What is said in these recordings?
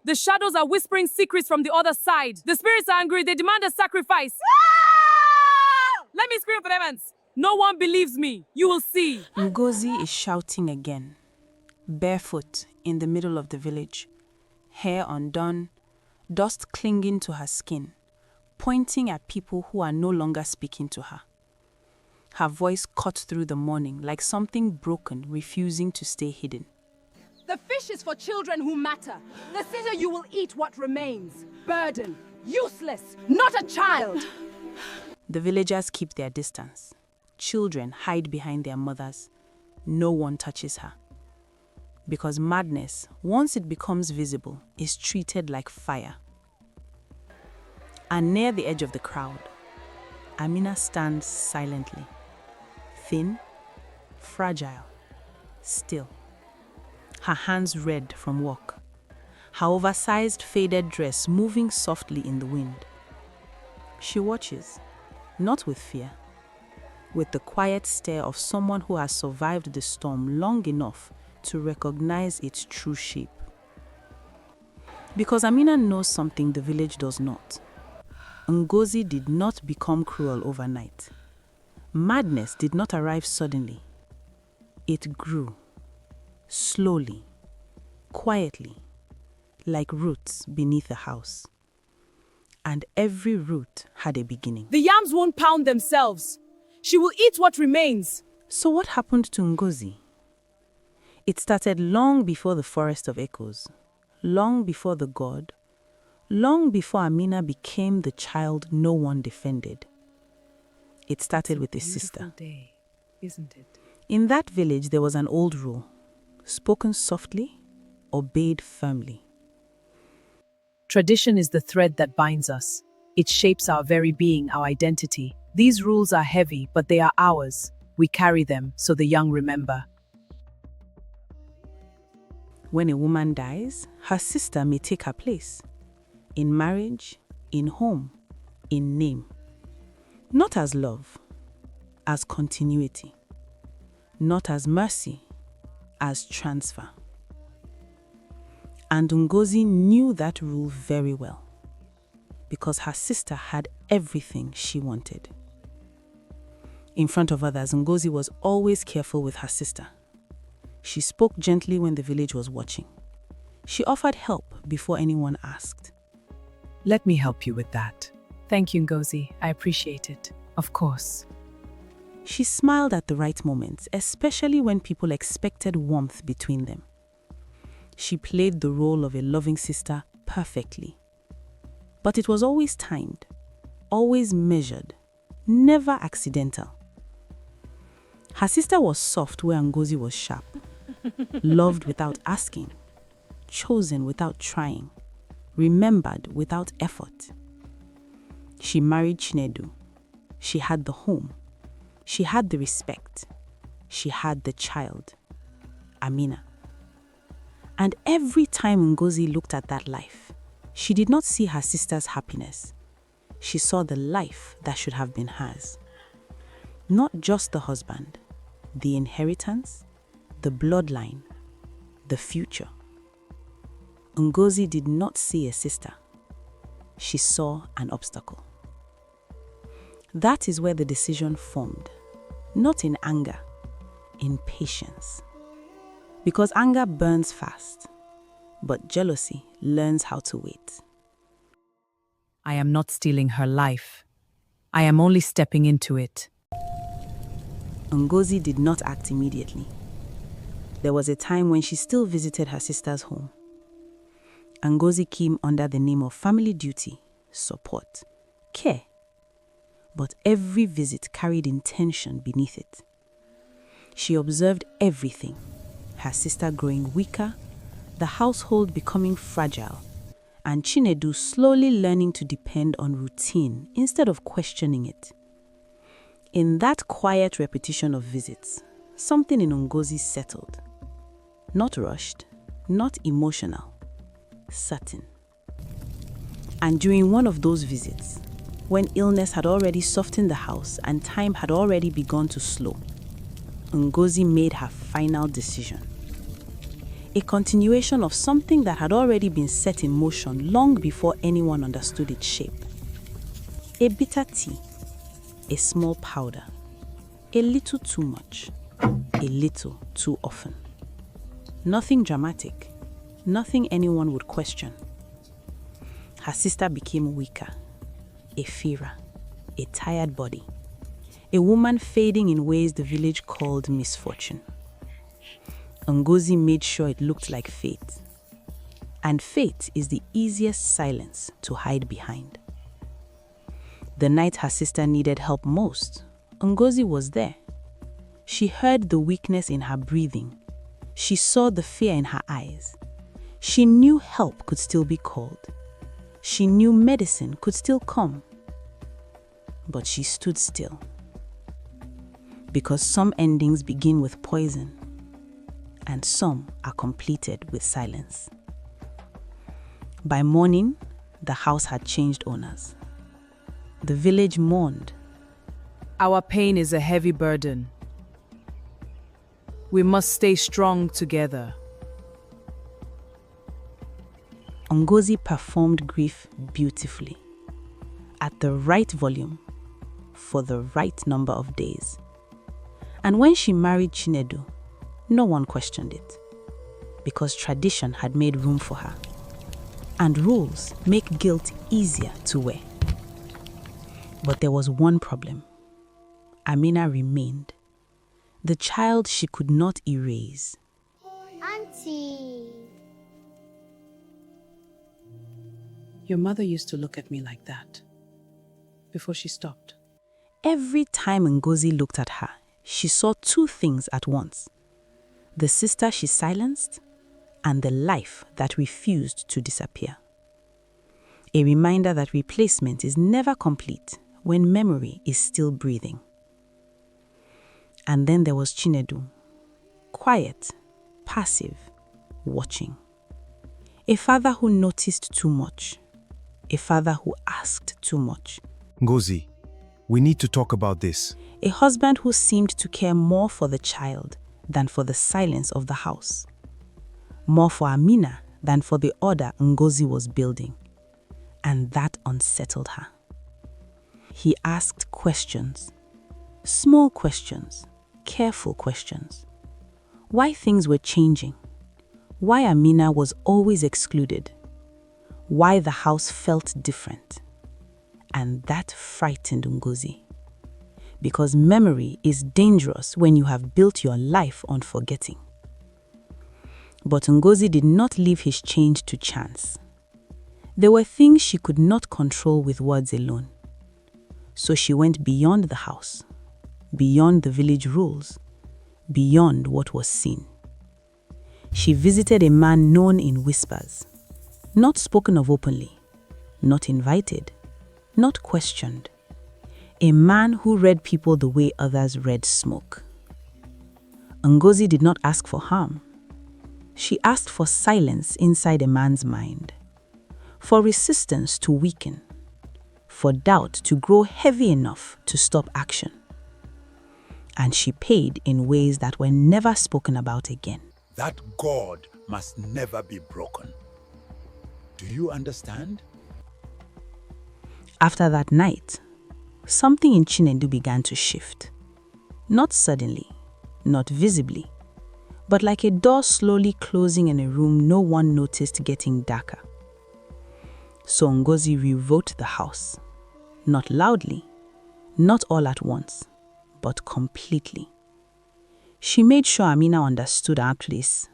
The shadows are whispering secrets from the other side. The spirits are angry. They demand a sacrifice. Let me scream for them. No one believes me. You will see. Ngozi is shouting again, barefoot in the middle of the village, hair undone, dust clinging to her skin, pointing at people who are no longer speaking to her. Her voice cut through the morning like something broken, refusing to stay hidden. The fish is for children who matter. The scissor you will eat what remains. Burden. Useless. Not a child. The villagers keep their distance. Children hide behind their mothers. No one touches her. Because madness, once it becomes visible, is treated like fire. And near the edge of the crowd, Amina stands silently. Thin, fragile, still. Her hands red from work. Her oversized faded dress moving softly in the wind. She watches, not with fear, with the quiet stare of someone who has survived the storm long enough to recognize its true shape. Because Amina knows something the village does not. Ngozi did not become cruel overnight. Madness did not arrive suddenly. It grew, slowly, quietly, like roots beneath a house. And every root had a beginning. The yams won't pound themselves. She will eat what remains. So what happened to Ngozi? It started long before the Forest of Echoes, long before the god, long before Amina became the child no one defended. It started with a sister. Day, isn't it? In that village, there was an old rule: spoken softly, obeyed firmly. Tradition is the thread that binds us. It shapes our very being, our identity. These rules are heavy, but they are ours. We carry them so the young remember. When a woman dies, her sister may take her place. In marriage, in home, in name. Not as love, as continuity. Not as mercy, as transfer. And Ngozi knew that rule very well, because her sister had everything she wanted. In front of others, Ngozi was always careful with her sister. She spoke gently when the village was watching. She offered help before anyone asked. Let me help you with that. Thank you, Ngozi. I appreciate it. Of course. She smiled at the right moments, especially when people expected warmth between them. She played the role of a loving sister perfectly. But it was always timed, always measured, never accidental. Her sister was soft where Ngozi was sharp, loved without asking, chosen without trying, remembered without effort. She married Chinedu. She had the home. She had the respect. She had the child, Amina. And every time Ngozi looked at that life, she did not see her sister's happiness. She saw the life that should have been hers. Not just the husband, the inheritance, the bloodline, the future. Ngozi did not see a sister. She saw an obstacle. That is where the decision formed, not in anger, in patience. Because anger burns fast, but jealousy learns how to wait. I am not stealing her life. I am only stepping into it. Ngozi did not act immediately. There was a time when she still visited her sister's home. Ngozi came under the name of family duty, support, care. But every visit carried intention beneath it. She observed everything. Her sister growing weaker, the household becoming fragile, and Chinedu slowly learning to depend on routine instead of questioning it. In that quiet repetition of visits, something in Ngozi settled. Not rushed, not emotional, certain. And during one of those visits, when illness had already softened the house and time had already begun to slow, Ngozi made her final decision. a continuation of something that had already been set in motion long before anyone understood its shape. A bitter tea, a small powder, a little too much, a little too often. Nothing dramatic, nothing anyone would question. Her sister became weaker, a fearer, a tired body, a woman fading in ways the village called misfortune. Ngozi made sure it looked like fate. And fate is the easiest silence to hide behind. The night her sister needed help most, Ngozi was there. She heard the weakness in her breathing. She saw the fear in her eyes. She knew help could still be called. She knew medicine could still come. But she stood still. Because some endings begin with poison, and some are completed with silence. By morning, the house had changed owners. The village mourned. Our pain is a heavy burden. We must stay strong together. Ngozi performed grief beautifully, at the right volume, for the right number of days. And when she married Chinedu, no one questioned it, because tradition had made room for her. And rules make guilt easier to wear. But there was one problem. Amina remained, the child she could not erase. Auntie. Your mother used to look at me like that, before she stopped. Every time Ngozi looked at her, she saw two things at once: the sister she silenced and the life that refused to disappear. A reminder that replacement is never complete when memory is still breathing. And then there was Chinedu, quiet, passive, watching. A father who noticed too much. A father who asked too much. Ngozi, we need to talk about this. A husband who seemed to care more for the child than for the silence of the house. More for Amina than for the order Ngozi was building. And that unsettled her. He asked questions. Small questions. Careful questions. Why things were changing. Why Amina was always excluded. Why the house felt different. And that frightened Ngozi. Because memory is dangerous when you have built your life on forgetting. But Ngozi did not leave his change to chance. There were things she could not control with words alone. So she went beyond the house, beyond the village rules, beyond what was seen. She visited a man known in whispers, not spoken of openly, not invited, not questioned. A man who read people the way others read smoke. Ngozi did not ask for harm. She asked for silence inside a man's mind, for resistance to weaken, for doubt to grow heavy enough to stop action. And she paid in ways that were never spoken about again. That God must never be broken. Do you understand? After that night, something in Chinedu began to shift. Not suddenly, not visibly, but like a door slowly closing in a room no one noticed getting darker. So Ngozi rewrote the house. Not loudly, not all at once, but completely. She made sure Amina understood our place,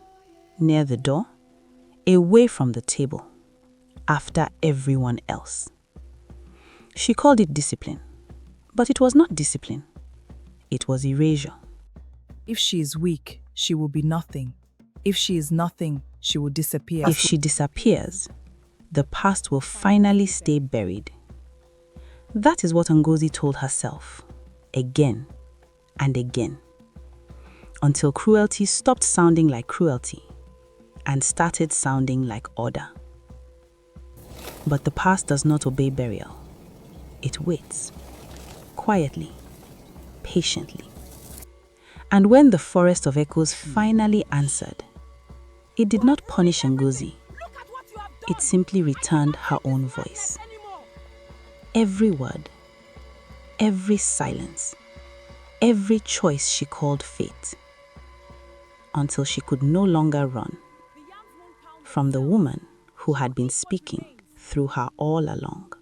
near the door, away from the table, after everyone else. She called it discipline, but it was not discipline. It was erasure. If she is weak, she will be nothing. If she is nothing, she will disappear. If she disappears, the past will finally stay buried. That is what Ngozi told herself, again and again, until cruelty stopped sounding like cruelty and started sounding like order. But the past does not obey burial. It waits, quietly, patiently. And when the forest of echoes finally answered, It did not punish Ngozi. It simply returned her own voice. Every word, every silence, every choice she called fate, until she could no longer run from the woman who had been speaking through her all along.